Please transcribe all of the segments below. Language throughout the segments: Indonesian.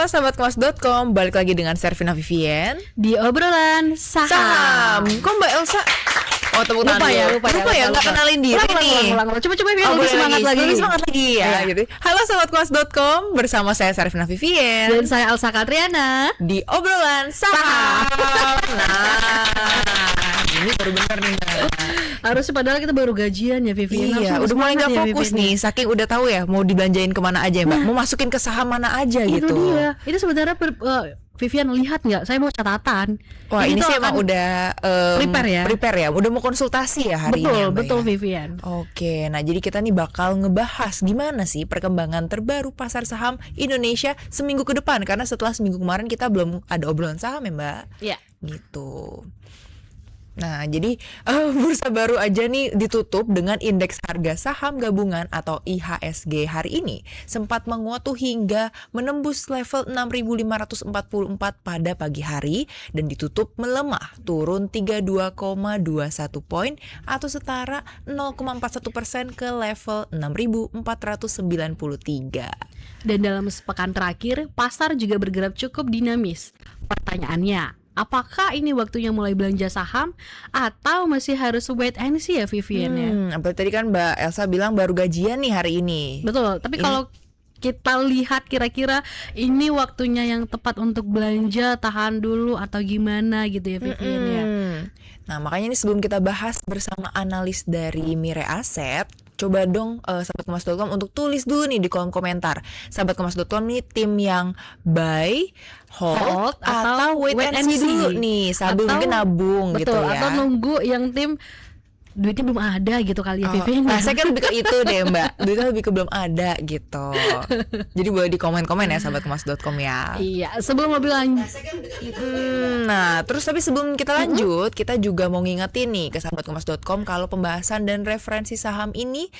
Halo sahabatkemas.com, balik lagi dengan Servina Vivien di obrolan saham. Kok Mbak Elsa? Oh, tepuk tangan. Lupa ya, nggak kenalin diri nih. Coba lebih semangat lagi. Lebih semangat lagi ya. Gitu. Halo sahabatkemas.com, bersama saya Servina Vivien dan saya Elsa Katriana di obrolan saham. Nah, ini baru bener nih. Harusnya padahal kita baru gajian ya Vivien. Iya, udah mulai nggak fokus nih, saking udah tahu ya mau dibelanjain kemana aja Mbak, mau masukin ke saham mana aja itu gitu. Itu dia. Itu sebenarnya Vivian lihat nggak? Saya mau catatan. Wah, ini sih emang udah prepare ya, udah mau konsultasi ya hari ini. Betul Vivian. Oke, nah jadi kita nih bakal ngebahas gimana sih perkembangan terbaru pasar saham Indonesia seminggu ke depan, karena setelah seminggu kemarin kita belum ada obrolan saham ya Mbak. Iya. Gitu. Nah, jadi bursa baru aja nih ditutup dengan indeks harga saham gabungan atau IHSG hari ini sempat menguat tuh hingga menembus level 6.544 pada pagi hari dan ditutup melemah, turun 32,21 poin atau setara 0,41% ke level 6.493. Dan dalam sepekan terakhir, pasar juga bergerak cukup dinamis. Pertanyaannya, apakah ini waktunya mulai belanja saham atau masih harus wait and see ya Vivian ya? Tadi kan Mbak Elsa bilang baru gajian nih hari ini. Betul, tapi kalau kita lihat kira-kira ini waktunya yang tepat untuk belanja, tahan dulu atau gimana gitu ya Vivian ya. Nah, makanya ini sebelum kita bahas bersama analis dari Mirae Asset, coba dong sahabatkemas.com untuk tulis dulu nih di kolom komentar. Sahabatkemas.com nih tim yang buy, hold atau wait and see dulu nih sambil mungkin nabung gitu ya. Atau nunggu yang tim duitnya belum ada gitu kali ya Vivian. Nah, saya kan lebih ke itu deh Mbak, duitnya lebih ke belum ada gitu. Jadi boleh di komen-komen ya sahabatkemas.com ya. Iya, sebelum lebih lanjut. Nah, terus tapi sebelum kita lanjut, kita juga mau ngingetin nih ke sahabatkemas.com kalau pembahasan dan referensi saham ini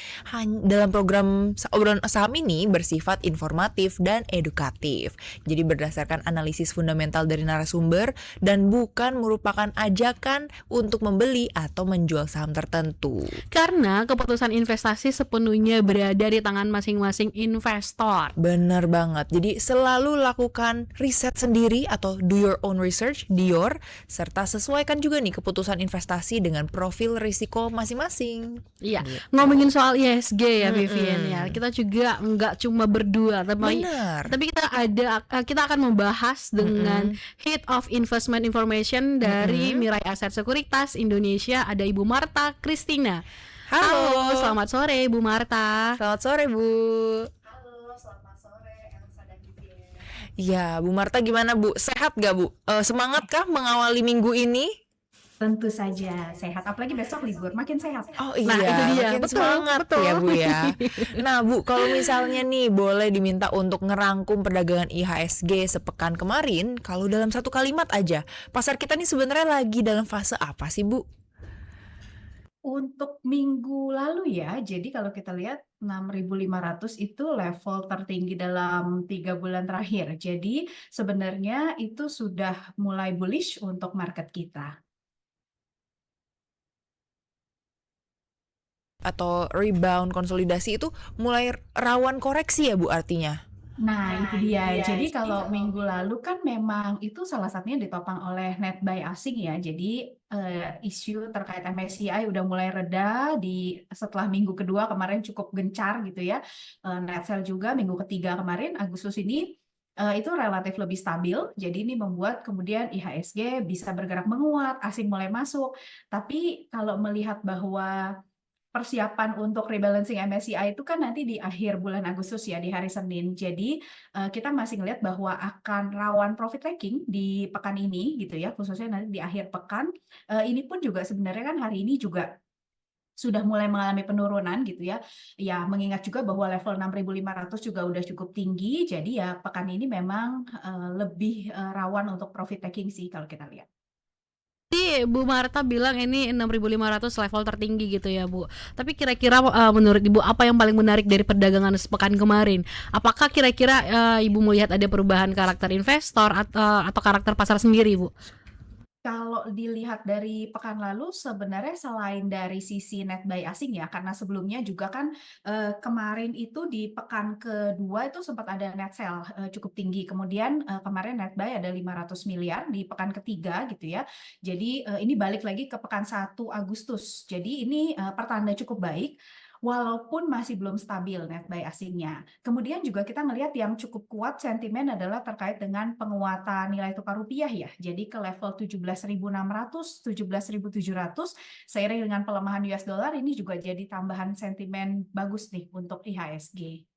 dalam program obrolan saham ini bersifat informatif dan edukatif. Jadi berdasarkan analisis fundamental dari narasumber dan bukan merupakan ajakan untuk membeli atau menjual saham tertentu. Karena keputusan investasi sepenuhnya berada di tangan masing-masing investor. Bener banget. Jadi selalu lakukan riset sendiri atau do your own research, DIOR, serta sesuaikan juga nih keputusan investasi dengan profil risiko masing-masing. Iya. Gitu. Ngomongin soal IHSG ya Vivian ya. Kita juga nggak cuma berdua, tapi kita akan membahas dengan Head of Investment Information dari Mirae Asset Sekuritas Indonesia, ada Ibu Marta Kristina. Halo, selamat sore Bu Marta. Selamat sore Bu. Halo, selamat sore Elsa dan Vivian. Ya, Bu Marta gimana Bu? Sehat gak Bu? Semangat kah mengawali minggu ini? Tentu saja sehat, apalagi besok libur, makin sehat. Oh iya, nah, itu dia. makin semangat ya Bu ya. Nah Bu, kalau misalnya nih boleh diminta untuk ngerangkum perdagangan IHSG sepekan kemarin, kalau dalam satu kalimat aja, pasar kita nih sebenarnya lagi dalam fase apa sih Bu? Untuk minggu lalu ya, jadi kalau kita lihat 6.500 itu level tertinggi dalam 3 bulan terakhir. Jadi sebenarnya itu sudah mulai bullish untuk market kita. Atau rebound konsolidasi itu mulai rawan koreksi ya Bu artinya? Nah, itu dia. Jadi kalau minggu lalu kan memang itu salah satunya ditopang oleh net buy asing ya. Jadi isu terkait MSCI udah mulai reda setelah minggu kedua kemarin cukup gencar gitu ya. Net sell juga minggu ketiga kemarin Agustus ini itu relatif lebih stabil. Jadi ini membuat kemudian IHSG bisa bergerak menguat, asing mulai masuk. Tapi kalau melihat bahwa persiapan untuk rebalancing MSCI itu kan nanti di akhir bulan Agustus ya, di hari Senin. Jadi kita masih ngelihat bahwa akan rawan profit taking di pekan ini gitu ya, khususnya nanti di akhir pekan. Ini pun juga sebenarnya kan hari ini juga sudah mulai mengalami penurunan gitu ya. Ya, mengingat juga bahwa level 6.500 juga udah cukup tinggi. Jadi ya pekan ini memang lebih rawan untuk profit taking sih kalau kita lihat. Jadi Bu Marta bilang ini 6.500 level tertinggi gitu ya Bu. Tapi kira-kira menurut Ibu apa yang paling menarik dari perdagangan sepekan kemarin? Apakah kira-kira Ibu melihat ada perubahan karakter investor atau karakter pasar sendiri Bu? Kalau dilihat dari pekan lalu sebenarnya selain dari sisi netbuy asing ya, karena sebelumnya juga kan, kemarin itu di pekan kedua itu sempat ada net sell, cukup tinggi. Kemudian, kemarin netbuy ada 500 miliar di pekan ketiga gitu ya. Jadi, ini balik lagi ke pekan 1 Agustus. Jadi ini, pertanda cukup baik, walaupun masih belum stabil netbuy asingnya. Kemudian juga kita melihat yang cukup kuat sentimen adalah terkait dengan penguatan nilai tukar rupiah ya. Jadi ke level 17.600, 17.700 seiring dengan pelemahan US dollar ini juga jadi tambahan sentimen bagus nih untuk IHSG.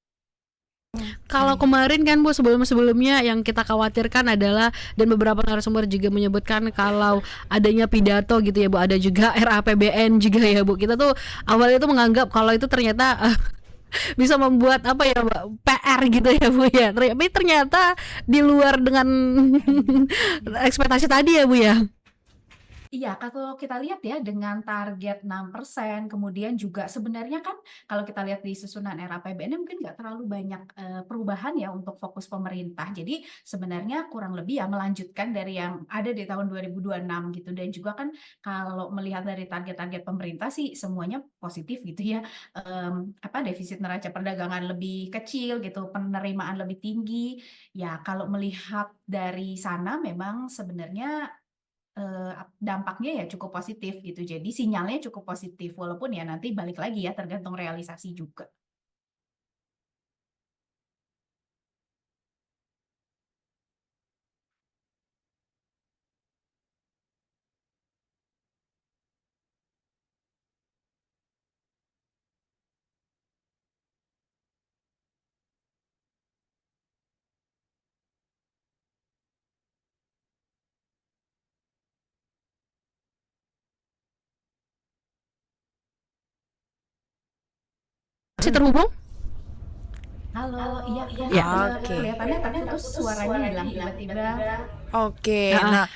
Kalau kemarin kan Bu, sebelum-sebelumnya yang kita khawatirkan adalah, dan beberapa narasumber juga menyebutkan kalau adanya pidato gitu ya Bu, ada juga RAPBN juga ya Bu. Kita tuh awalnya tuh menganggap kalau itu ternyata bisa membuat apa ya Mbak, PR gitu ya Bu ya. Tapi ternyata di luar dengan ekspektasi tadi ya Bu ya. Iya, kalau kita lihat ya dengan target 6%, kemudian juga sebenarnya kan kalau kita lihat di susunan RAPBN mungkin nggak terlalu banyak perubahan ya untuk fokus pemerintah. Jadi sebenarnya kurang lebih ya melanjutkan dari yang ada di tahun 2026 gitu. Dan juga kan kalau melihat dari target-target pemerintah sih semuanya positif gitu ya. Defisit neraca perdagangan lebih kecil gitu, penerimaan lebih tinggi. Ya kalau melihat dari sana memang sebenarnya dampaknya ya cukup positif gitu. Jadi sinyalnya cukup positif, walaupun ya nanti balik lagi ya tergantung realisasi juga. Masih terhubung? Halo, iya kok Ya. Oke. kelihatannya terputus suaranya hilang tiba-tiba. Oke, Heeh. nah,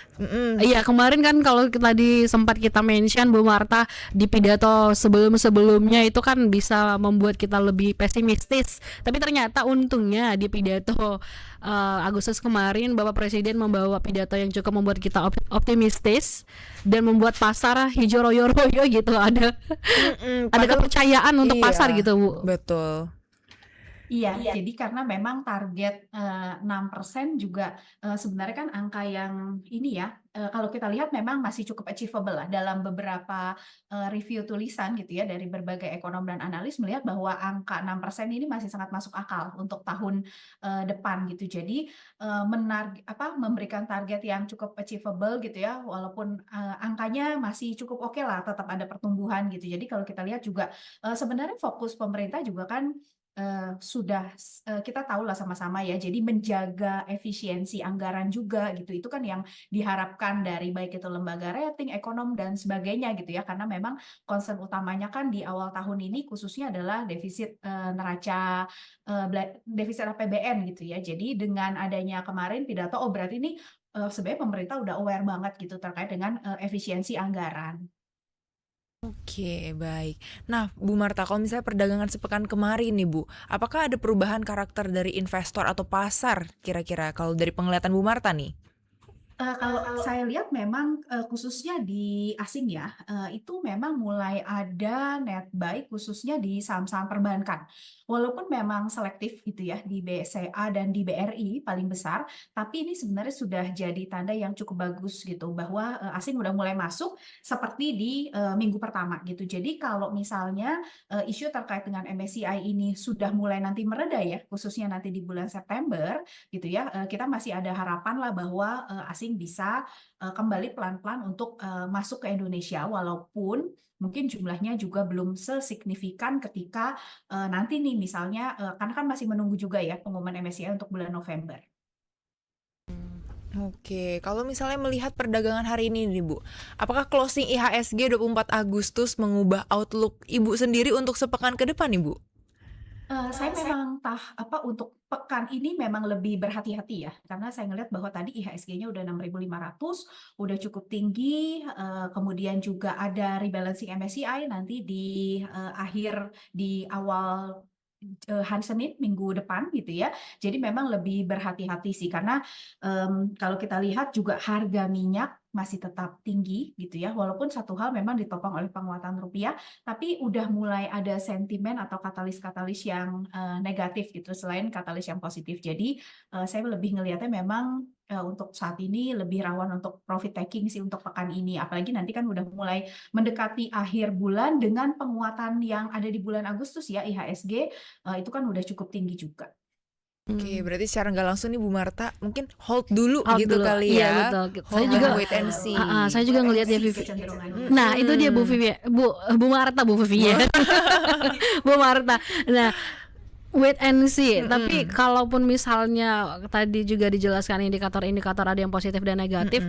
Iya, kemarin kan kalau tadi sempat kita mention Bu Marta di pidato sebelum-sebelumnya itu kan bisa membuat kita lebih pesimistis. Tapi ternyata untungnya di pidato Agustus kemarin Bapak Presiden membawa pidato yang cukup membuat kita optimistis dan membuat pasar hijau royo-royo gitu. Ada padahal kepercayaan untuk pasar iya, gitu Bu. betul. Iya, jadi karena memang target 6% juga sebenarnya kan angka yang ini ya, kalau kita lihat memang masih cukup achievable lah dalam beberapa review tulisan gitu ya dari berbagai ekonom dan analis melihat bahwa angka 6% ini masih sangat masuk akal untuk tahun depan gitu. Jadi memberikan target yang cukup achievable gitu ya, walaupun angkanya masih cukup oke lah, tetap ada pertumbuhan gitu. Jadi kalau kita lihat juga sebenarnya fokus pemerintah juga kan sudah kita tahu lah sama-sama ya, jadi menjaga efisiensi anggaran juga gitu, itu kan yang diharapkan dari baik itu lembaga rating, ekonom, dan sebagainya gitu ya, karena memang concern utamanya kan di awal tahun ini khususnya adalah defisit neraca defisit APBN gitu ya. Jadi dengan adanya kemarin pidato, oh berarti ini sebenarnya pemerintah udah aware banget gitu terkait dengan efisiensi anggaran. Oke, baik. Nah, Bu Marta, kalau misalnya perdagangan sepekan kemarin nih, Bu, apakah ada perubahan karakter dari investor atau pasar kira-kira kalau dari penglihatan Bu Marta nih? Kalau saya lihat memang, khususnya di asing ya, itu memang mulai ada netbuy khususnya di saham-saham perbankan. Walaupun memang selektif gitu ya di BCA dan di BRI paling besar, tapi ini sebenarnya sudah jadi tanda yang cukup bagus gitu bahwa, asing udah mulai masuk seperti di, minggu pertama gitu. Jadi kalau misalnya, isu terkait dengan MSCI ini sudah mulai nanti mereda ya, khususnya nanti di bulan September gitu ya, kita masih ada harapan lah bahwa, asing bisa kembali pelan-pelan untuk masuk ke Indonesia walaupun mungkin jumlahnya juga belum sesignifikan ketika nanti nih misalnya karena kan masih menunggu juga ya pengumuman MSCI untuk bulan November. Oke, kalau misalnya melihat perdagangan hari ini nih, Bu, apakah closing IHSG 24 Agustus mengubah outlook Ibu sendiri untuk sepekan ke depan nih, Bu? Saya memang untuk pekan ini memang lebih berhati-hati ya, karena saya ngelihat bahwa tadi IHSG-nya udah 6.500, udah cukup tinggi, kemudian juga ada rebalancing MSCI nanti di awal hari Senin minggu depan gitu ya. Jadi memang lebih berhati-hati sih karena kalau kita lihat juga harga minyak masih tetap tinggi gitu ya. Walaupun satu hal memang ditopang oleh penguatan rupiah, tapi udah mulai ada sentimen atau katalis-katalis yang negatif gitu selain katalis yang positif. Jadi saya lebih ngelihatnya memang untuk saat ini lebih rawan untuk profit taking sih untuk pekan ini. Apalagi nanti kan udah mulai mendekati akhir bulan dengan penguatan yang ada di bulan Agustus ya IHSG itu kan udah cukup tinggi juga. Oke, berarti secara nggak langsung nih Bu Marta mungkin hold dulu Hold gitu dulu. kali Iya, ya. betul. Saya Hold juga and wait and see. saya juga ngelihat ya Potensi Vivi. kecenderungannya. Nah, itu dia Bu Vivi, Bu Marta, Bu Vivi ya. Bu Marta. Nah, wait and see. Tapi kalaupun misalnya tadi juga dijelaskan indikator-indikator ada yang positif dan negatif,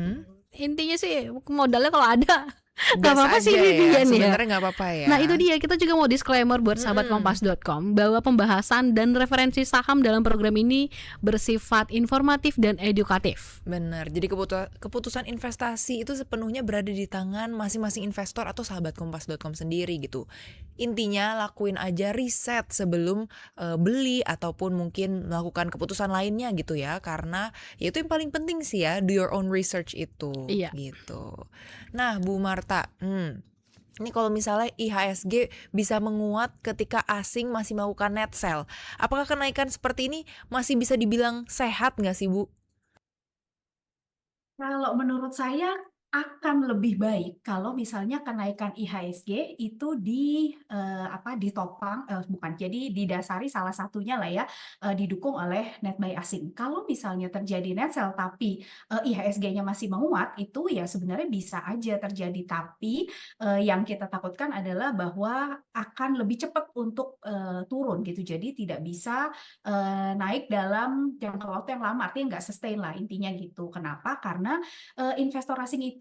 intinya sih modalnya kalau ada nggak Biasa apa-apa sih aja ya, Vivian ya. sebenarnya nggak apa-apa ya. Nah itu dia, kita juga mau disclaimer buat sahabat kompas.com bahwa pembahasan dan referensi saham dalam program ini bersifat informatif dan edukatif. Benar, jadi keputusan investasi itu sepenuhnya berada di tangan masing-masing investor atau sahabat kompas.com sendiri gitu. Intinya lakuin aja riset sebelum beli ataupun mungkin melakukan keputusan lainnya gitu ya. Karena ya itu yang paling penting sih ya, do your own research itu gitu. Nah Bu Marta, ini kalau misalnya IHSG bisa menguat ketika asing masih melakukan net sell, apakah kenaikan seperti ini masih bisa dibilang sehat nggak sih Bu? Kalau menurut saya akan lebih baik kalau misalnya kenaikan IHSG itu ditopang bukan jadi didasari salah satunya lah ya didukung oleh net buy asing. Kalau misalnya terjadi net sell tapi IHSG-nya masih menguat itu ya sebenarnya bisa aja terjadi, tapi yang kita takutkan adalah bahwa akan lebih cepat untuk turun gitu. Jadi tidak bisa naik dalam jangka waktu yang lama, artinya nggak sustain lah intinya gitu. Kenapa? Karena investor asing itu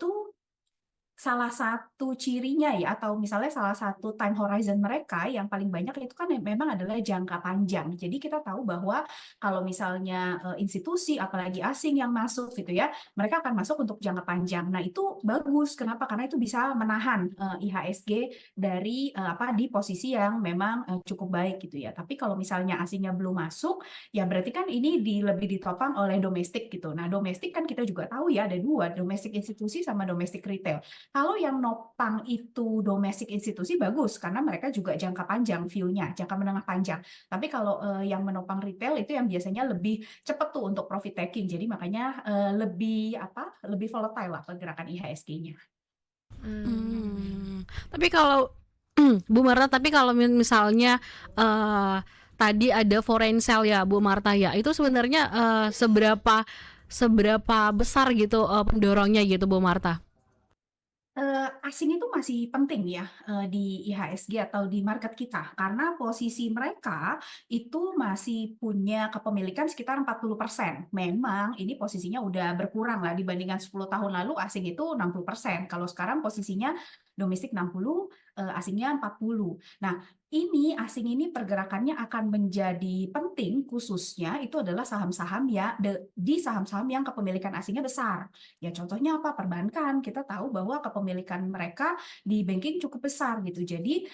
salah satu cirinya ya, atau misalnya salah satu time horizon mereka yang paling banyak itu kan memang adalah jangka panjang. Jadi kita tahu bahwa kalau misalnya institusi apalagi asing yang masuk gitu ya, mereka akan masuk untuk jangka panjang. Nah itu bagus, kenapa? Karena itu bisa menahan IHSG dari di posisi yang memang cukup baik gitu ya. Tapi kalau misalnya asingnya belum masuk, ya berarti kan ini lebih ditopang oleh domestik gitu. Nah domestik kan kita juga tahu ya ada dua, domestik institusi sama domestik retail. Kalau yang nopang itu domestik institusi bagus karena mereka juga jangka panjang view-nya, jangka menengah panjang. Tapi kalau yang menopang retail itu yang biasanya lebih cepat tuh untuk profit taking. Jadi makanya lebih volatile lah pergerakan IHSG-nya. Tapi kalau Bu Marta, tapi kalau misalnya tadi ada foreign sell ya Bu Marta ya, itu sebenarnya seberapa besar gitu pendorongnya gitu Bu Marta? Asing itu masih penting ya di IHSG atau di market kita karena posisi mereka itu masih punya kepemilikan sekitar 40%. Memang ini posisinya udah berkurang lah dibandingkan 10 tahun lalu asing itu 60%. Kalau sekarang posisinya domestik 60, asingnya 40. Nah, ini asing ini pergerakannya akan menjadi penting khususnya itu adalah saham-saham ya di saham-saham yang kepemilikan asingnya besar. Ya contohnya apa? Perbankan. Kita tahu bahwa kepemilikan mereka di banking cukup besar gitu. Jadi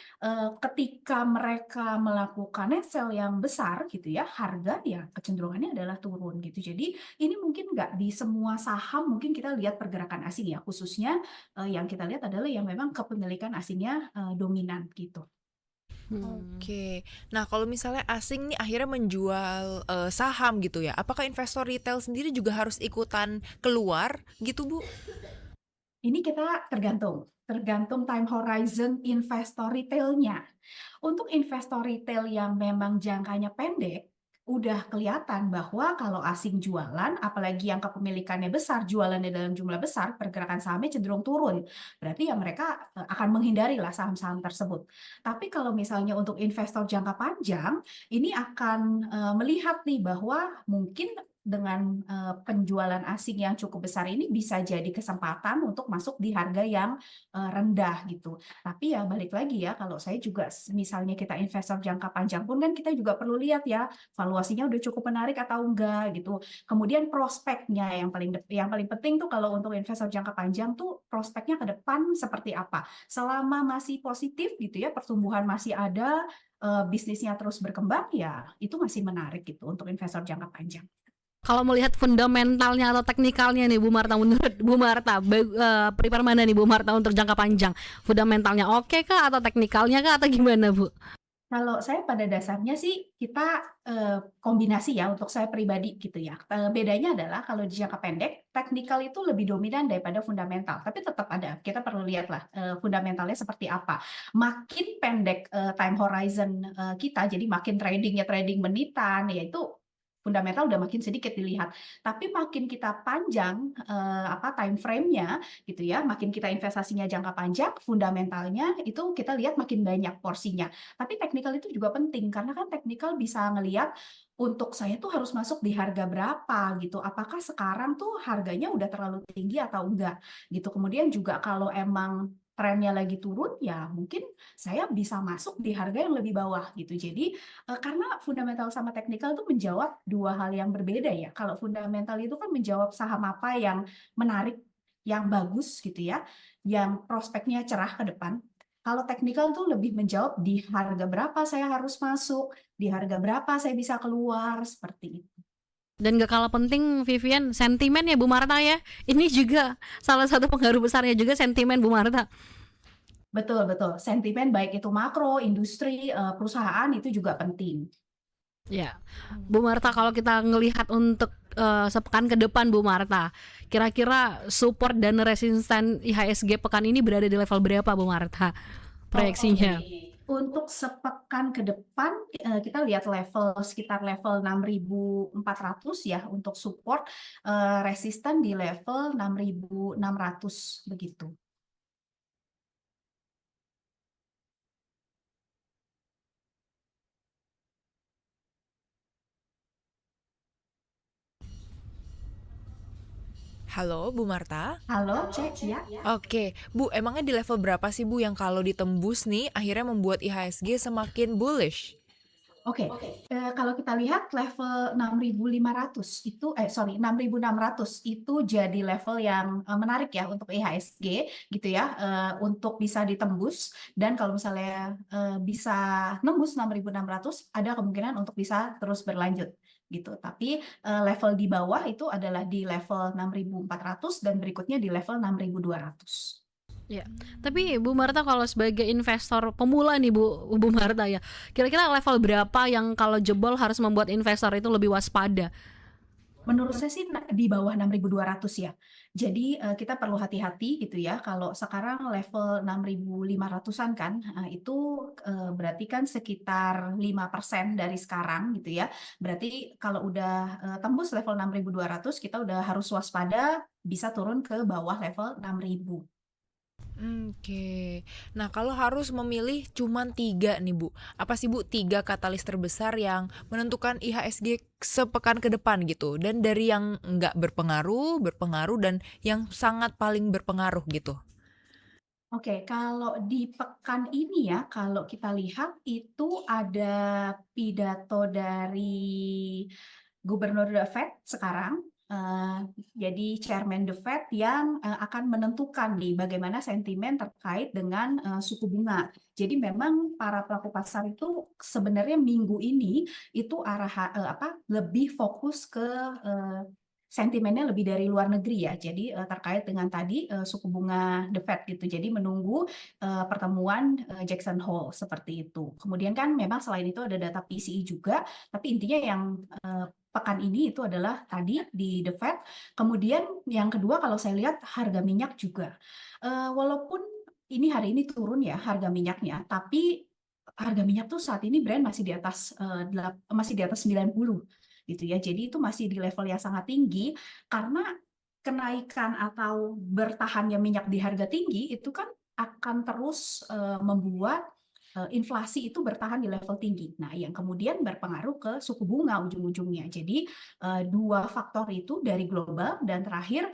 ketika mereka melakukan net sell yang besar gitu ya, harga ya kecenderungannya adalah turun gitu. Jadi ini mungkin nggak di semua saham mungkin kita lihat pergerakan asing ya, khususnya yang kita lihat adalah yang memang kepemilikan asingnya dominan gitu. Oke. Nah, kalau misalnya asing nih akhirnya menjual saham gitu ya, apakah investor retail sendiri juga harus ikutan keluar gitu, Bu? Ini kita tergantung time horizon investor retailnya. Untuk investor retail yang memang jangkanya pendek, udah kelihatan bahwa kalau asing jualan, apalagi yang kepemilikannya besar, jualannya dalam jumlah besar, pergerakan sahamnya cenderung turun. Berarti ya mereka akan menghindari lah saham-saham tersebut. Tapi kalau misalnya untuk investor jangka panjang, ini akan melihat nih bahwa mungkin dengan penjualan asing yang cukup besar ini bisa jadi kesempatan untuk masuk di harga yang rendah gitu. Tapi ya balik lagi ya, kalau saya juga misalnya kita investor jangka panjang pun kan kita juga perlu lihat ya, valuasinya udah cukup menarik atau enggak gitu. Kemudian prospeknya yang paling penting tuh kalau untuk investor jangka panjang tuh prospeknya ke depan seperti apa. Selama masih positif gitu ya, pertumbuhan masih ada, bisnisnya terus berkembang ya itu masih menarik gitu untuk investor jangka panjang. Kalau melihat fundamentalnya atau teknikalnya nih Bu Marta, menurut Bu Marta, prepare mana nih Bu Marta untuk jangka panjang? Fundamentalnya oke kah atau teknikalnya kah atau gimana Bu? Kalau saya pada dasarnya sih kita kombinasi ya untuk saya pribadi gitu ya. Bedanya adalah kalau di jangka pendek teknikal itu lebih dominan daripada fundamental, tapi tetap ada. Kita perlu lihatlah fundamentalnya seperti apa. Makin pendek time horizon kita, jadi makin tradingnya trading menitan, yaitu fundamental udah makin sedikit dilihat. Tapi makin kita panjang time frame-nya gitu ya, makin kita investasinya jangka panjang, fundamentalnya itu kita lihat makin banyak porsinya. Tapi teknikal itu juga penting karena kan teknikal bisa ngelihat untuk saya tuh harus masuk di harga berapa gitu. Apakah sekarang tuh harganya udah terlalu tinggi atau enggak gitu. Kemudian juga kalau emang trennya lagi turun ya mungkin saya bisa masuk di harga yang lebih bawah gitu. Jadi karena fundamental sama teknikal itu menjawab dua hal yang berbeda ya. Kalau fundamental itu kan menjawab saham apa yang menarik, yang bagus gitu ya, yang prospeknya cerah ke depan. Kalau teknikal tuh lebih menjawab di harga berapa saya harus masuk, di harga berapa saya bisa keluar, seperti itu. Dan gak kalah penting Vivian, sentimen ya Bu Marta ya. Ini juga salah satu pengaruh besarnya juga sentimen Bu Marta. Betul, betul. Sentimen baik itu makro, industri, perusahaan itu juga penting. Ya, Bu Marta, kalau kita ngelihat untuk sepekan ke depan Bu Marta, kira-kira support dan resisten IHSG pekan ini berada di level berapa Bu Marta proyeksinya? Untuk sepekan ke depan kita lihat sekitar level 6.400 ya untuk support, resisten di level 6.600 begitu. Halo, Bu Marta. Halo, cek ya. Oke, Bu, emangnya di level berapa sih Bu yang kalau ditembus nih akhirnya membuat IHSG semakin bullish? Oke, kalau kita lihat level 6.500 itu 6.600 itu jadi level yang menarik ya untuk IHSG gitu ya, untuk bisa ditembus. Dan kalau misalnya bisa nembus 6.600 ada kemungkinan untuk bisa terus berlanjut gitu. Tapi level di bawah itu adalah di level 6.400 dan berikutnya di level 6.200. Ya, tapi Bu Marta kalau sebagai investor pemula nih Bu Marta ya, kira-kira level berapa yang kalau jebol harus membuat investor itu lebih waspada? Menurut saya sih di bawah 6.200 ya. Jadi kita perlu hati-hati gitu ya. Kalau sekarang level 6.500-an kan, itu berarti kan sekitar 5% dari sekarang gitu ya. Berarti kalau udah tembus level 6.200, kita udah harus waspada bisa turun ke bawah level 6.000. Oke. Nah, kalau harus memilih cuman 3 nih Bu, apa sih Bu 3 katalis terbesar yang menentukan IHSG sepekan ke depan gitu? Dan dari yang nggak berpengaruh dan yang sangat paling berpengaruh gitu. Oke, kalau di pekan ini ya, kalau kita lihat itu ada pidato dari Gubernur The Fed sekarang, jadi Chairman The Fed yang akan menentukan nih bagaimana sentimen terkait dengan suku bunga. Jadi memang para pelaku pasar itu sebenarnya minggu ini itu lebih fokus ke sentimennya lebih dari luar negeri ya. Jadi terkait dengan tadi suku bunga The Fed gitu. Jadi menunggu pertemuan Jackson Hole seperti itu. Kemudian kan memang selain itu ada data PCE juga, tapi intinya yang pekan ini itu adalah tadi di The Fed. Kemudian yang kedua kalau saya lihat harga minyak juga. Walaupun ini hari ini turun ya harga minyaknya, tapi harga minyak tuh saat ini Brent masih di atas 90 gitu ya. Jadi itu masih di level yang sangat tinggi karena kenaikan atau bertahannya minyak di harga tinggi itu kan akan terus membuat inflasi itu bertahan di level tinggi. Nah, yang kemudian berpengaruh ke suku bunga ujung-ujungnya. Jadi dua faktor itu dari global dan terakhir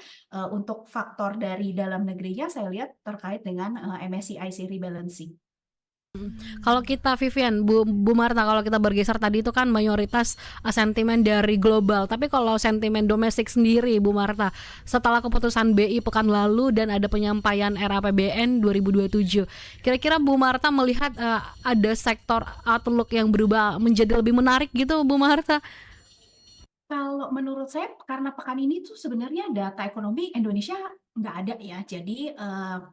untuk faktor dari dalam negerinya saya lihat terkait dengan MSCI rebalancing. Kalau kita Vivian, Bu Marta, kalau kita bergeser tadi itu kan mayoritas sentimen dari global. Tapi kalau sentimen domestik sendiri, Bu Marta, setelah keputusan BI pekan lalu dan ada penyampaian RAPBN 2027, kira-kira Bu Marta melihat ada sektor outlook yang berubah menjadi lebih menarik gitu, Bu Marta? Kalau menurut saya karena pekan ini tuh sebenarnya data ekonomi Indonesia nggak ada ya. Jadi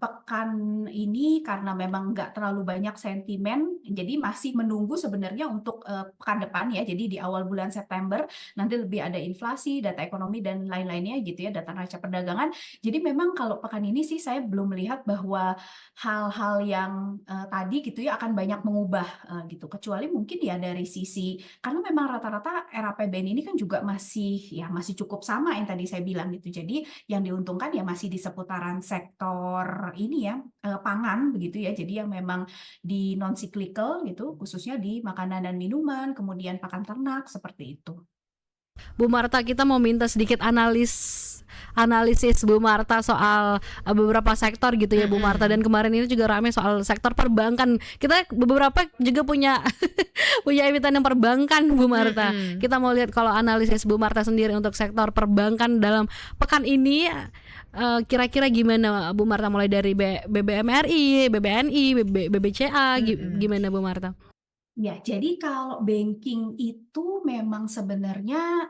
pekan ini karena memang nggak terlalu banyak sentimen, jadi masih menunggu sebenarnya untuk pekan depan ya. Jadi di awal bulan September nanti lebih ada inflasi, data ekonomi dan lain-lainnya gitu ya, data neraca perdagangan. Jadi memang kalau pekan ini sih saya belum melihat bahwa hal-hal yang tadi gitu ya akan banyak mengubah gitu. Kecuali mungkin ya dari sisi karena memang rata-rata RAPBN ini kan juga masih cukup sama yang tadi saya bilang gitu. Jadi yang diuntungkan ya masih di seputaran sektor ini ya pangan begitu ya. Jadi yang memang di non cyclical gitu, khususnya di makanan dan minuman, kemudian pakan ternak seperti itu. Bu Marta, kita mau minta sedikit analisis Bu Marta soal beberapa sektor gitu ya Bu Marta, dan kemarin ini juga ramai soal sektor perbankan. Kita beberapa juga punya punya emiten yang perbankan Bu Marta. Kita mau lihat kalau analisis Bu Marta sendiri untuk sektor perbankan dalam pekan ini kira-kira gimana Bu Marta, mulai dari BBMRI, BBNI, BBCA, gimana Bu Marta? Ya, jadi kalau banking itu memang sebenarnya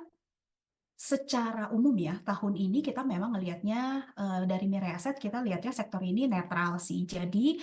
secara umum ya, tahun ini kita memang ngelihatnya dari Mirai Asset kita lihatnya sektor ini netral sih. Jadi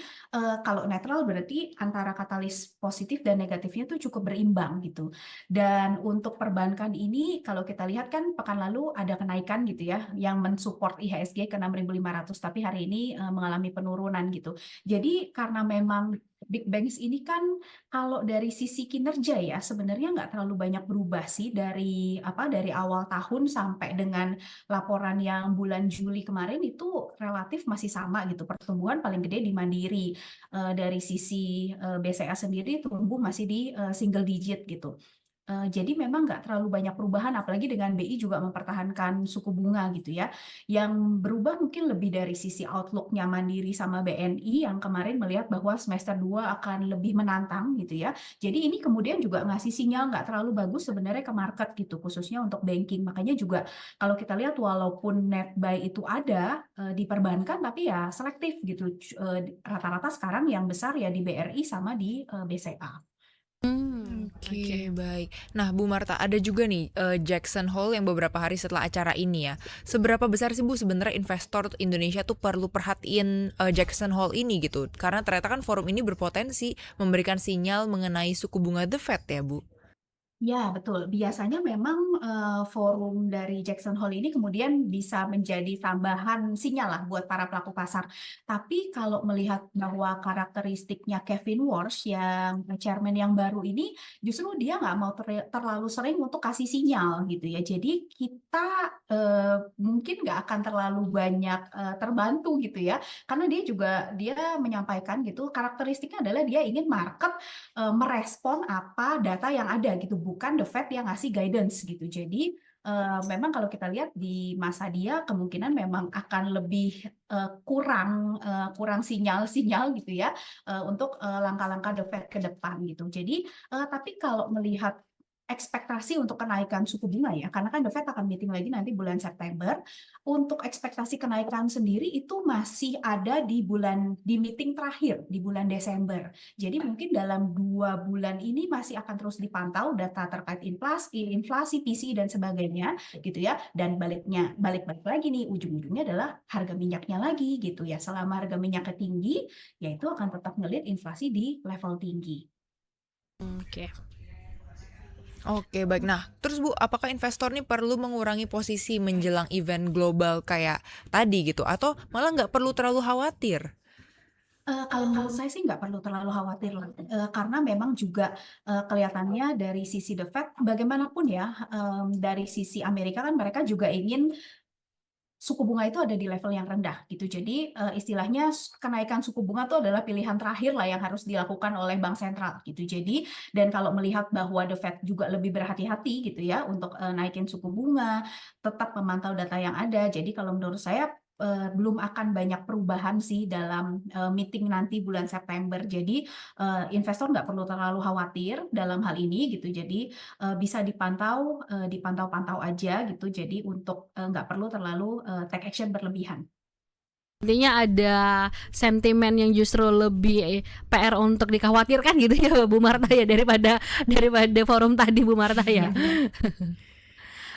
kalau netral berarti antara katalis positif dan negatifnya tuh cukup berimbang gitu. Dan untuk perbankan ini kalau kita lihat kan pekan lalu ada kenaikan gitu ya, yang mensupport IHSG ke 6.500, tapi hari ini mengalami penurunan gitu. Jadi karena memang big banks ini kan kalau dari sisi kinerja ya sebenarnya nggak terlalu banyak berubah sih dari awal tahun sampai dengan laporan yang bulan Juli kemarin itu relatif masih sama gitu. Pertumbuhan paling gede di Mandiri, dari sisi BCA sendiri tumbuh masih di single digit gitu. Jadi memang nggak terlalu banyak perubahan, apalagi dengan BI juga mempertahankan suku bunga gitu ya. Yang berubah mungkin lebih dari sisi outlook-nya Mandiri sama BNI yang kemarin melihat bahwa semester 2 akan lebih menantang gitu ya. Jadi ini kemudian juga ngasih sinyal nggak terlalu bagus sebenarnya ke market gitu, khususnya untuk banking. Makanya juga kalau kita lihat walaupun net buy itu ada di perbankan, tapi ya selektif gitu. Rata-rata sekarang yang besar ya di BRI sama di BCA. Oke, baik. Nah, Bu Marta, ada juga nih Jackson Hole yang beberapa hari setelah acara ini ya. Seberapa besar sih Bu sebenarnya investor Indonesia tuh perlu perhatiin Jackson Hole ini gitu? Karena ternyata kan forum ini berpotensi memberikan sinyal mengenai suku bunga The Fed ya, Bu. Ya, betul. Biasanya memang forum dari Jackson Hole ini kemudian bisa menjadi tambahan sinyal lah buat para pelaku pasar. Tapi kalau melihat bahwa karakteristiknya Kevin Warsh yang chairman yang baru ini, justru dia nggak mau terlalu sering untuk kasih sinyal gitu ya. Jadi kita mungkin nggak akan terlalu banyak terbantu gitu ya. Karena dia menyampaikan gitu, karakteristiknya adalah dia ingin market merespon apa data yang ada gitu, bukan the Fed yang ngasih guidance gitu. Jadi memang kalau kita lihat di masa dia kemungkinan memang akan lebih kurang sinyal-sinyal gitu ya untuk langkah-langkah the Fed ke depan gitu. Jadi tapi kalau melihat ekspektasi untuk kenaikan suku bunga ya, karena kan The Fed akan meeting lagi nanti bulan September. Untuk ekspektasi kenaikan sendiri itu masih ada di meeting terakhir di bulan Desember. Jadi mungkin dalam 2 bulan ini masih akan terus dipantau data terkait inflasi, PCE dan sebagainya gitu ya. Dan balik lagi nih ujung-ujungnya adalah harga minyaknya lagi gitu ya. Selama harga minyaknya tinggi, ya itu akan tetap ngelihat inflasi di level tinggi. Oke, baik. Nah, terus Bu, apakah investor nih perlu mengurangi posisi menjelang event global kayak tadi gitu? Atau malah nggak perlu terlalu khawatir? Kalau menurut saya sih nggak perlu terlalu khawatir lah, karena memang juga kelihatannya dari sisi The Fed bagaimanapun ya, dari sisi Amerika kan mereka juga ingin suku bunga itu ada di level yang rendah gitu. Jadi istilahnya kenaikan suku bunga itu adalah pilihan terakhir lah yang harus dilakukan oleh bank sentral gitu. Jadi dan kalau melihat bahwa The Fed juga lebih berhati-hati gitu ya untuk naikin suku bunga, tetap memantau data yang ada. Jadi kalau menurut saya belum akan banyak perubahan sih dalam meeting nanti bulan September. Jadi investor nggak perlu terlalu khawatir dalam hal ini gitu. Jadi bisa dipantau-pantau aja gitu. Jadi untuk nggak perlu terlalu take action berlebihan. Intinya ada sentimen yang justru lebih PR untuk dikhawatirkan gitu ya Bu Marta ya, daripada forum tadi Bu Marta ya.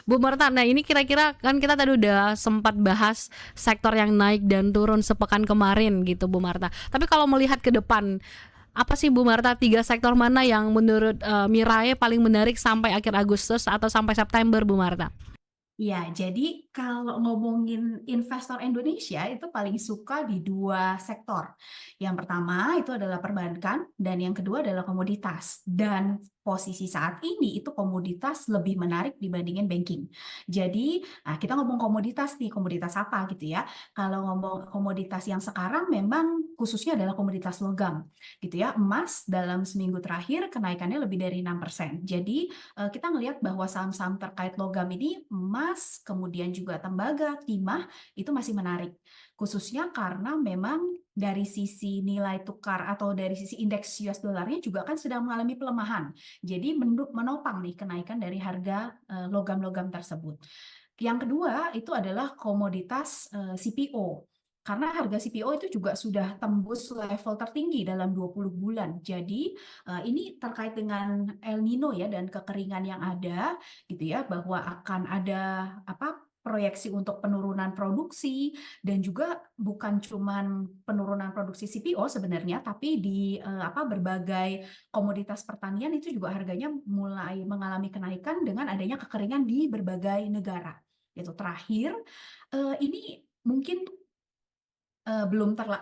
Bu Marta, nah ini kira-kira kan kita tadi udah sempat bahas sektor yang naik dan turun sepekan kemarin gitu Bu Marta. Tapi kalau melihat ke depan, apa sih Bu Marta 3 sektor mana yang menurut Mirae paling menarik sampai akhir Agustus atau sampai September Bu Marta? Ya, jadi kalau ngomongin investor Indonesia itu paling suka di 2 sektor. Yang pertama itu adalah perbankan dan yang kedua adalah komoditas. Dan posisi saat ini itu komoditas lebih menarik dibandingin banking. Jadi, kita ngomong komoditas nih, komoditas apa gitu ya. Kalau ngomong komoditas yang sekarang memang khususnya adalah komoditas logam gitu ya. Emas dalam seminggu terakhir kenaikannya lebih dari 6%. Jadi, kita ngelihat bahwa saham-saham terkait logam ini emas, kemudian juga tembaga, timah itu masih menarik. Khususnya karena memang dari sisi nilai tukar atau dari sisi indeks US dollarnya juga kan sedang mengalami pelemahan. Jadi menopang nih kenaikan dari harga logam-logam tersebut. Yang kedua itu adalah komoditas CPO. Karena harga CPO itu juga sudah tembus level tertinggi dalam 20 bulan. Jadi ini terkait dengan El Nino ya dan kekeringan yang ada gitu ya, bahwa akan ada proyeksi untuk penurunan produksi dan juga bukan cuman penurunan produksi CPO sebenarnya, tapi di berbagai komoditas pertanian itu juga harganya mulai mengalami kenaikan dengan adanya kekeringan di berbagai negara. Itu terakhir ini mungkin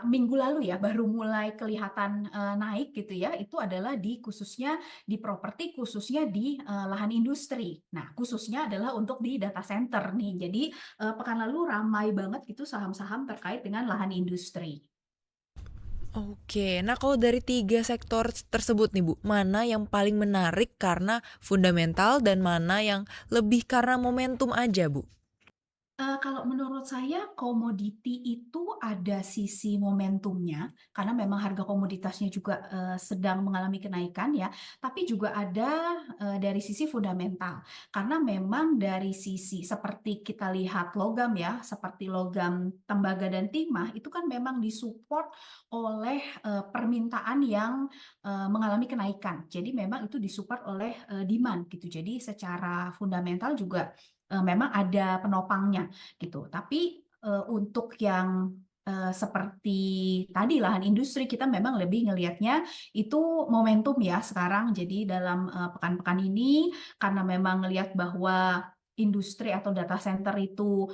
minggu lalu ya baru mulai kelihatan naik gitu ya, itu adalah khususnya di properti, khususnya di lahan industri. Nah, khususnya adalah untuk di data center nih. Jadi pekan lalu ramai banget gitu saham-saham terkait dengan lahan industri. Oke, nah kalau dari 3 sektor tersebut nih Bu, mana yang paling menarik karena fundamental dan mana yang lebih karena momentum aja Bu? Kalau menurut saya komoditi itu ada sisi momentumnya, karena memang harga komoditasnya juga sedang mengalami kenaikan ya, tapi juga ada dari sisi fundamental. Karena memang dari sisi seperti kita lihat logam ya, seperti logam tembaga dan timah itu kan memang disupport oleh permintaan yang mengalami kenaikan. Jadi memang itu disupport oleh demand gitu. Jadi secara fundamental juga memang ada penopangnya gitu. Tapi untuk yang seperti tadi lahan industri kita memang lebih ngelihatnya itu momentum ya sekarang. Jadi dalam pekan-pekan ini karena memang ngelihat bahwa industri atau data center itu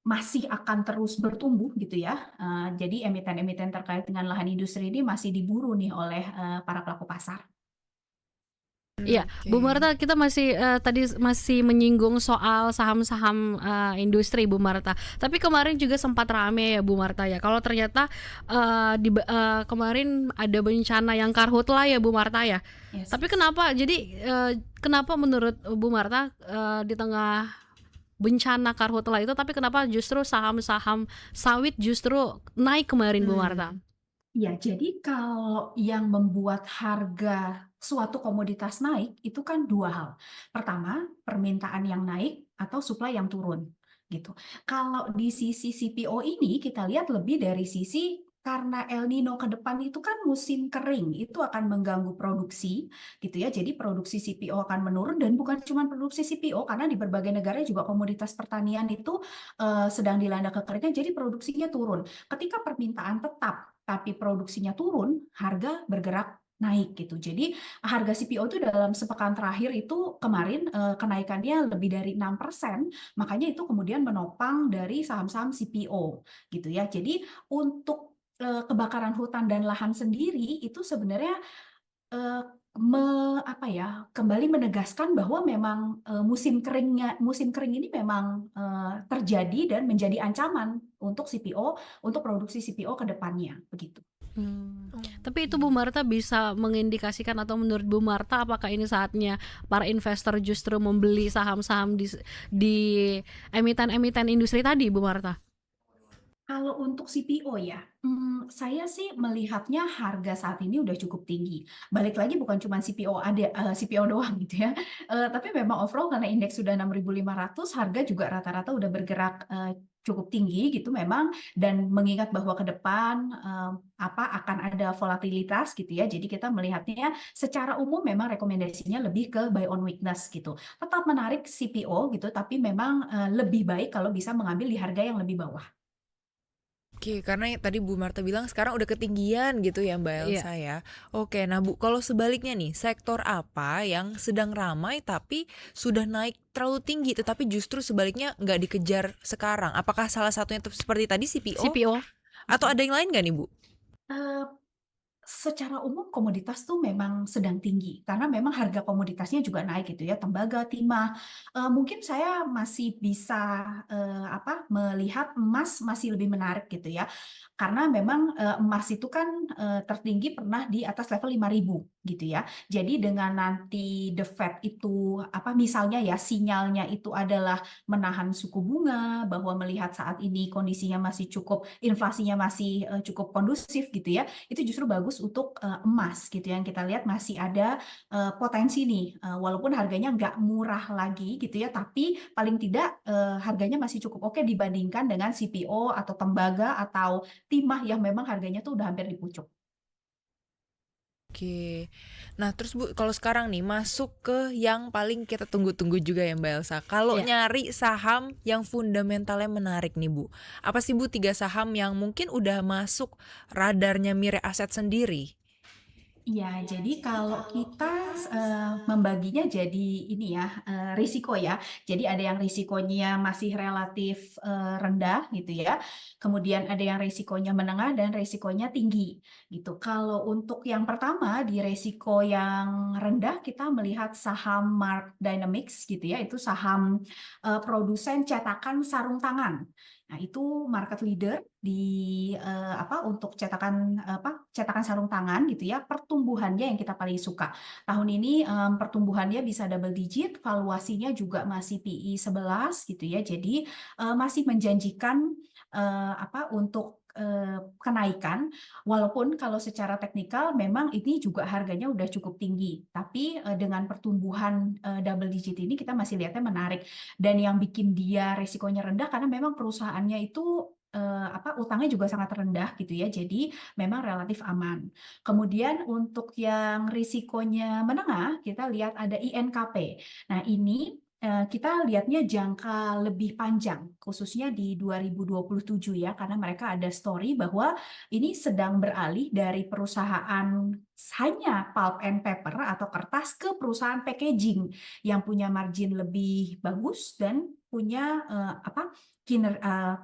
masih akan terus bertumbuh gitu ya. Jadi emiten-emiten terkait dengan lahan industri ini masih diburu nih oleh para pelaku pasar. Iya, Bu Marta, kita masih tadi masih menyinggung soal saham-saham industri Bu Marta. Tapi kemarin juga sempat rame ya Bu Marta ya. Kalau ternyata kemarin ada bencana yang karhutla ya Bu Marta ya. Yes. Tapi kenapa? Jadi kenapa menurut Bu Marta di tengah bencana karhutla itu, tapi kenapa justru saham-saham sawit justru naik kemarin Bu Marta? Ya, jadi kalau yang membuat harga suatu komoditas naik itu kan 2 hal. Pertama, permintaan yang naik atau supply yang turun gitu. Kalau di sisi CPO ini kita lihat lebih dari sisi karena El Nino ke depan itu kan musim kering, itu akan mengganggu produksi gitu ya. Jadi produksi CPO akan menurun dan bukan cuma produksi CPO karena di berbagai negara juga komoditas pertanian itu sedang dilanda kekeringan jadi produksinya turun. Ketika permintaan tetap tapi produksinya turun, harga bergerak naik gitu. Jadi harga CPO itu dalam sepekan terakhir itu kemarin kenaikannya lebih dari 6%, makanya itu kemudian menopang dari saham-saham CPO gitu ya. Jadi untuk kebakaran hutan dan lahan sendiri itu sebenarnya kembali menegaskan bahwa memang musim kering ini memang terjadi dan menjadi ancaman untuk CPO, untuk produksi CPO ke depannya begitu. Tapi itu Bu Marta bisa mengindikasikan atau menurut Bu Marta apakah ini saatnya para investor justru membeli saham-saham di emiten-emiten industri tadi Bu Marta? Kalau untuk CPO ya, saya sih melihatnya harga saat ini udah cukup tinggi. Balik lagi bukan cuma CPO CPO doang gitu ya, tapi memang overall karena indeks sudah 6.500, harga juga rata-rata udah bergerak cukup tinggi gitu memang, dan mengingat bahwa ke depan akan ada volatilitas gitu ya. Jadi kita melihatnya secara umum memang rekomendasinya lebih ke buy on weakness gitu. Tetap menarik CPO gitu, tapi memang lebih baik kalau bisa mengambil di harga yang lebih bawah. Oke, karena tadi Bu Marta bilang sekarang udah ketinggian gitu ya Mbak Iya. Elsa ya. Oke, nah Bu, kalau sebaliknya nih, sektor apa yang sedang ramai tapi sudah naik terlalu tinggi tetapi justru sebaliknya nggak dikejar sekarang? Apakah salah satunya seperti tadi CPO CPO. atau ada yang lain nggak nih Bu? Eh, Secara umum komoditas tuh memang sedang tinggi karena memang harga komoditasnya juga naik gitu ya, tembaga, timah. Mungkin saya masih bisa melihat emas masih lebih menarik gitu ya. Karena memang emas itu kan tertinggi pernah di atas level 5.000 gitu ya. Jadi dengan nanti The Fed itu misalnya ya sinyalnya itu adalah menahan suku bunga, bahwa melihat saat ini kondisinya masih cukup, inflasinya masih cukup kondusif gitu ya, itu justru bagus untuk emas gitu. Yang kita lihat masih ada potensi nih, walaupun harganya nggak murah lagi gitu ya, tapi paling tidak harganya masih cukup oke dibandingkan dengan CPO atau tembaga atau timah yang memang harganya tuh udah hampir di pucuk. Oke. Nah, terus Bu, kalau sekarang nih masuk ke yang paling kita tunggu-tunggu juga ya Mbak Elsa. Kalau Ya. nyari saham yang fundamentalnya menarik nih Bu. Apa sih Bu 3 saham yang mungkin udah masuk radarnya Mirae Asset sendiri? Iya, jadi kalau kita membaginya jadi ini ya, risiko ya. Jadi ada yang risikonya masih relatif rendah gitu ya. Kemudian ada yang risikonya menengah dan risikonya tinggi gitu. Kalau untuk yang pertama di risiko yang rendah kita melihat saham Mark Dynamics gitu ya. Itu saham produsen cetakan sarung tangan. Nah, itu market leader di untuk cetakan sarung tangan gitu ya. Pertumbuhannya yang kita paling suka. Tahun ini pertumbuhannya bisa double digit, valuasinya juga masih PI 11 gitu ya. Jadi masih menjanjikan untuk kenaikan, walaupun kalau secara teknikal memang ini juga harganya udah cukup tinggi, tapi dengan pertumbuhan double digit ini kita masih lihatnya menarik. Dan yang bikin dia risikonya rendah karena memang perusahaannya itu utangnya juga sangat rendah gitu ya, jadi memang relatif aman. Kemudian untuk yang risikonya menengah, kita lihat ada INKP. Nah ini kita lihatnya jangka lebih panjang, khususnya di 2027 ya, karena mereka ada story bahwa ini sedang beralih dari perusahaan hanya pulp and paper atau kertas ke perusahaan packaging yang punya margin lebih bagus dan punya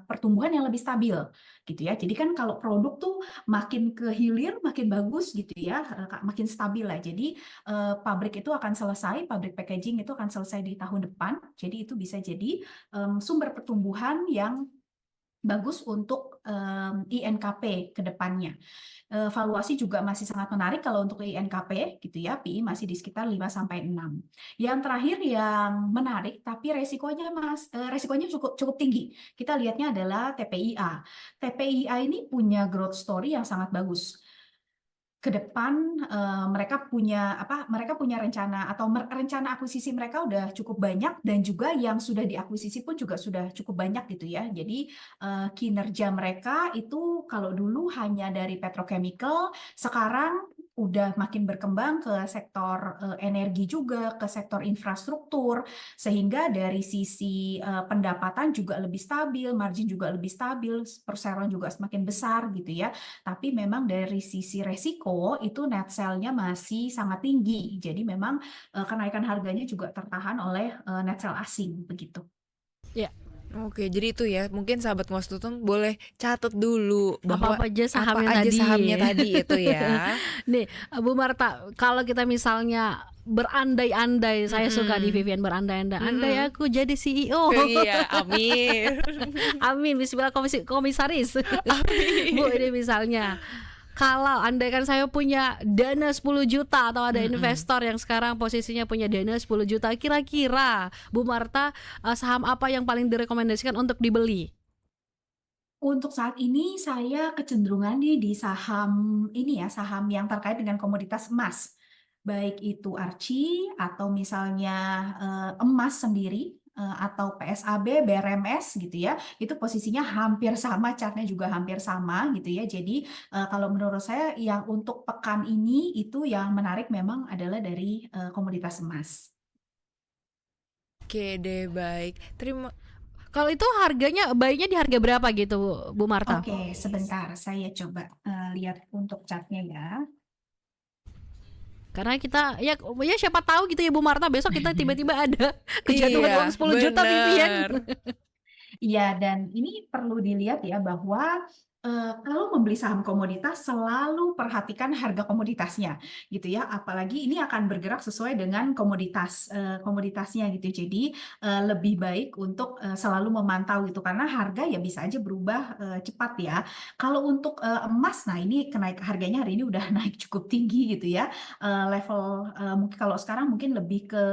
pertumbuhan yang lebih stabil gitu ya. Jadi kan kalau produk tuh makin ke hilir makin bagus gitu ya, makin stabil lah. Jadi pabrik itu akan selesai, pabrik packaging itu akan selesai di tahun depan. Jadi itu bisa jadi sumber pertumbuhan yang bagus untuk INKP ke depannya. Valuasi juga masih sangat menarik kalau untuk INKP gitu ya, PI masih di sekitar 5-6. Yang terakhir yang menarik tapi resikonya cukup cukup tinggi. Kita lihatnya adalah TPIA. TPIA ini punya growth story yang sangat bagus. Ke depan mereka punya rencana atau rencana akuisisi mereka udah cukup banyak, dan juga yang sudah diakuisisi pun juga sudah cukup banyak gitu ya. Jadi kinerja mereka itu kalau dulu hanya dari petrochemical, sekarang udah makin berkembang ke sektor energi juga, ke sektor infrastruktur, sehingga dari sisi pendapatan juga lebih stabil, margin juga lebih stabil, perseroan juga semakin besar gitu ya. Tapi memang dari sisi resiko itu net sell-nya masih sangat tinggi. Jadi memang kenaikan harganya juga tertahan oleh net sell asing begitu. Ya. Oke, jadi itu ya, mungkin sahabat Ngowas Tutun boleh catat dulu bahwa Apa-apa aja apa sahamnya aja tadi. sahamnya tadi itu ya. Nih, Bu Marta, kalau kita misalnya berandai-andai, saya suka di Vivian berandai-andai. Andai aku jadi CEO. Iya, amin. Amin, bismillah, komisaris. Amin. Bu, ini misalnya kalau andai kan saya punya dana 10 juta atau ada investor yang sekarang posisinya punya dana 10 juta, kira-kira Bu Marta saham apa yang paling direkomendasikan untuk dibeli? Untuk saat ini saya kecenderungan nih di saham ini ya, saham yang terkait dengan komoditas emas. Baik itu Archie atau misalnya emas sendiri, atau PSAB, BRMS gitu ya, itu posisinya hampir sama, chartnya juga hampir sama gitu ya. Jadi kalau menurut saya yang untuk pekan ini itu yang menarik memang adalah dari komoditas emas. Oke deh, baik. Kalau itu harganya bayinya di harga berapa gitu, Bu Marta? Oke, sebentar saya coba lihat untuk chartnya ya. Karena kita ya siapa tahu gitu ya Bu Marta, besok kita tiba-tiba ada kejatuhan Iya, uang 10 juta Vivian. bener. Iya, dan ini perlu dilihat ya bahwa kalau membeli saham komoditas selalu perhatikan harga komoditasnya gitu ya. Apalagi ini akan bergerak sesuai dengan komoditasnya gitu. Jadi lebih baik untuk selalu memantau gitu karena harga ya bisa aja berubah cepat ya. Kalau untuk emas, nah ini harganya hari ini udah naik cukup tinggi gitu ya. Level mungkin kalau sekarang mungkin lebih ke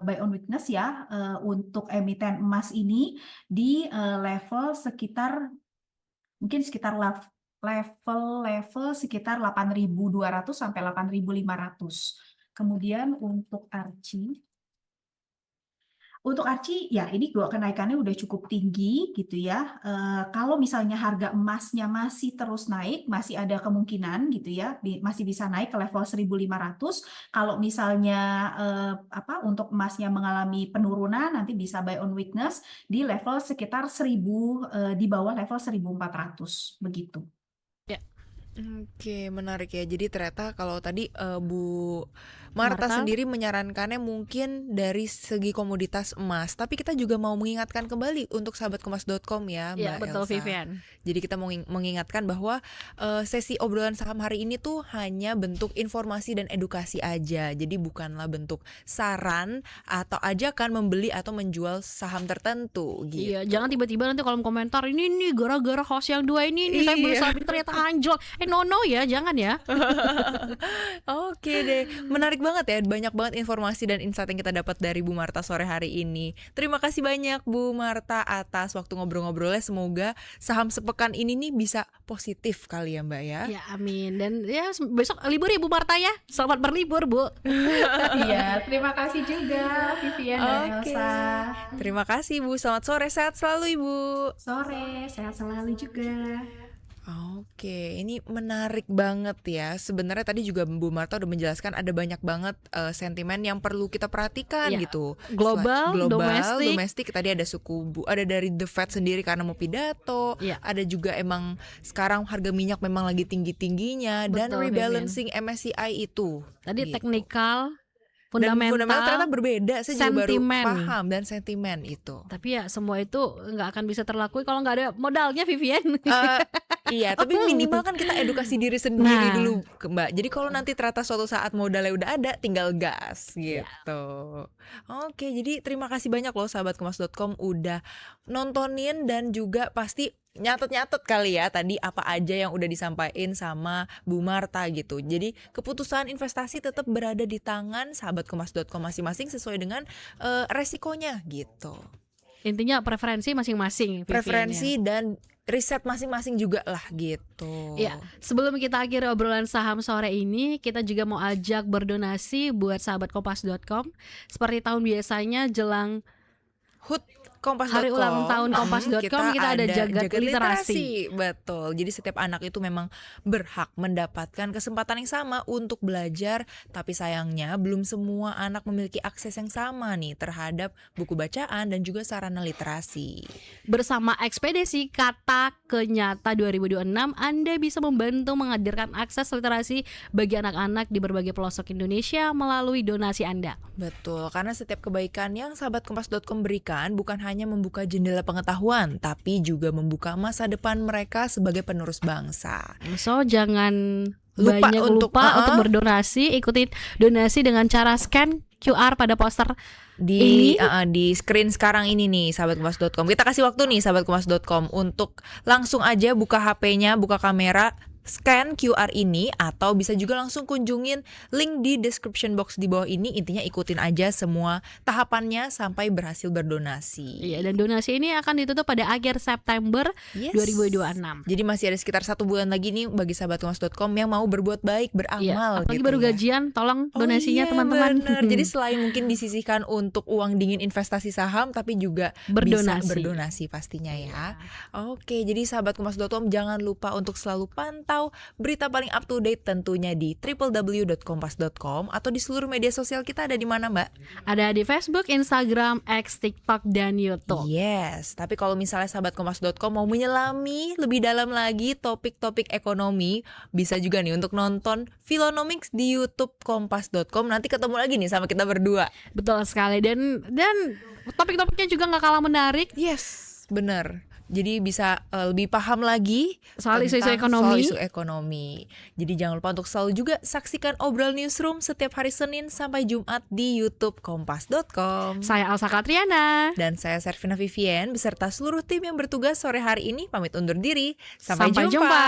buy on weakness ya untuk emiten emas ini di level sekitar mungkin sekitar level sekitar 8.200 sampai 8.500. Kemudian untuk Archie ya ini juga kenaikannya udah cukup tinggi gitu ya. Kalau misalnya harga emasnya masih terus naik, masih ada kemungkinan gitu ya, masih bisa naik ke level 1.500. Kalau misalnya untuk emasnya mengalami penurunan, nanti bisa buy on weakness di level sekitar 1.000 di bawah level 1.400 begitu. Oke, menarik ya. Jadi ternyata kalau tadi Bu Marta sendiri menyarankannya mungkin dari segi komoditas emas, tapi kita juga mau mengingatkan kembali untuk sahabatkompas.com ya, Mbak Iya, betul Elsa. Vivian. Jadi kita mau mengingatkan bahwa sesi obrolan saham hari ini tuh hanya bentuk informasi dan edukasi aja. Jadi bukanlah bentuk saran atau ajakan membeli atau menjual saham tertentu gitu. Iya, jangan tiba-tiba nanti kolom komentar ini nih gara-gara host yang dua ini nih saya beli saham ini ternyata anjlok. No ya, jangan ya. Oke deh, menarik banget ya, banyak banget informasi dan insight yang kita dapat dari Bu Marta sore hari ini. Terima kasih banyak Bu Marta atas waktu ngobrol-ngobrolnya. Semoga saham sepekan ini nih bisa positif kali ya Mbak ya. Ya amin. Dan ya besok libur ya Bu Marta ya. Selamat berlibur Bu. Iya, terima kasih juga Vivian dan Elsa. Terima kasih Bu, selamat sore, sehat selalu Ibu. Sore, sehat selalu juga. Oke, ini menarik banget ya. Sebenarnya tadi juga Bu Marta udah menjelaskan ada banyak banget sentimen yang perlu kita perhatikan Ya, gitu. global, domestik. Tadi ada ada dari The Fed sendiri karena mau pidato. Ya. Ada juga emang sekarang harga minyak memang lagi tinggi-tingginya. Dan Betul, rebalancing MSCI itu. Tadi gitu. teknikal, Dan fundamental ternyata berbeda. Saya juga baru sentimen. paham dan sentimen itu. Tapi ya semua itu nggak akan bisa terlakui kalau nggak ada modalnya Vivian. Iya, tapi minimal kan kita edukasi diri sendiri dulu, Mbak. Jadi kalau nanti ternyata suatu saat modalnya udah ada, tinggal gas gitu. Oke, jadi terima kasih banyak loh sahabatkompas.com udah nontonin dan juga pasti nyatet kali ya tadi apa aja yang udah disampaikan sama Bu Marta gitu. Jadi keputusan investasi tetap berada di tangan sahabatkompas.com masing-masing sesuai dengan resikonya gitu. Intinya preferensi masing-masing Vivian, Preferensi dan riset masing-masing juga lah gitu. Ya, sebelum kita akhiri obrolan saham sore ini, kita juga mau ajak berdonasi buat sahabatkompas.com. Seperti tahun biasanya jelang HUT Kompas.com. Hari ulang tahun Kompas.com kita ada jagat literasi. Betul. Jadi setiap anak itu memang berhak mendapatkan kesempatan yang sama untuk belajar, tapi sayangnya belum semua anak memiliki akses yang sama nih terhadap buku bacaan dan juga sarana literasi. Bersama Ekspedisi Kata Kenyata 2026, Anda bisa membantu menghadirkan akses literasi bagi anak-anak di berbagai pelosok Indonesia melalui donasi Anda. Betul, karena setiap kebaikan yang sahabatkompas.com berikan bukan hanya membuka jendela pengetahuan, tapi juga membuka masa depan mereka sebagai penerus bangsa. So, jangan lupa untuk berdonasi. Ikuti donasi dengan cara scan QR pada poster di screen sekarang ini nih sahabatkompas.com. Kita kasih waktu nih sahabatkompas.com untuk langsung aja buka HP-nya, buka kamera, scan QR ini atau bisa juga langsung kunjungin link di description box di bawah ini. Intinya ikutin aja semua tahapannya sampai berhasil berdonasi. Iya, dan donasi ini akan ditutup pada akhir September 2026. Jadi masih ada sekitar 1 bulan lagi nih bagi sahabatkompas.com yang mau berbuat baik, beramal. Apalagi gitu baru ya. gajian, tolong donasinya iya, teman-teman. Bener. Jadi selain mungkin disisihkan untuk uang dingin investasi saham, tapi juga bisa berdonasi pastinya ya. Oke, jadi sahabatkompas.com jangan lupa untuk selalu pantau berita paling up to date tentunya di www.kompas.com atau di seluruh media sosial kita. Ada di mana, Mbak? Ada di Facebook, Instagram, X, TikTok, dan YouTube. Yes, tapi kalau misalnya sahabatkompas.com mau menyelami lebih dalam lagi topik-topik ekonomi, bisa juga nih untuk nonton Philonomics di YouTube kompas.com. Nanti ketemu lagi nih sama kita berdua. Betul sekali, dan topik-topiknya juga nggak kalah menarik. Yes, bener. Jadi bisa lebih paham lagi soal isu ekonomi. Jadi jangan lupa untuk selalu juga saksikan Obrol Newsroom setiap hari Senin sampai Jumat di YouTube kompas.com. Saya Elsa Katriana. Dan saya Servina Vivien beserta seluruh tim yang bertugas sore hari ini pamit undur diri. Sampai jumpa.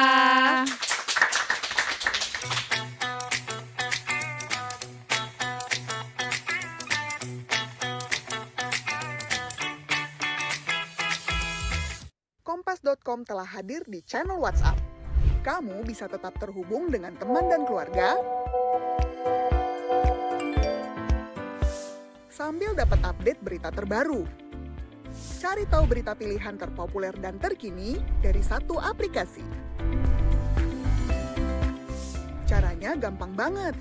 Kompas.com telah hadir di channel WhatsApp. Kamu bisa tetap terhubung dengan teman dan keluarga sambil dapat update berita terbaru. Cari tahu berita pilihan terpopuler dan terkini dari satu aplikasi. Caranya gampang banget.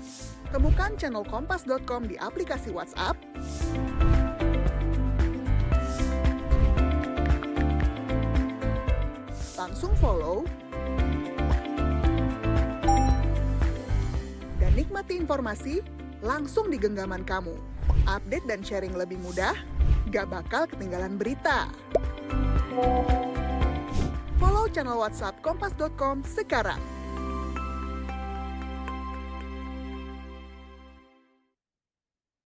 Temukan channel Kompas.com di aplikasi WhatsApp, langsung follow, dan nikmati informasi langsung di genggaman kamu. Update dan sharing lebih mudah, gak bakal ketinggalan berita. Follow channel WhatsApp Kompas.com sekarang.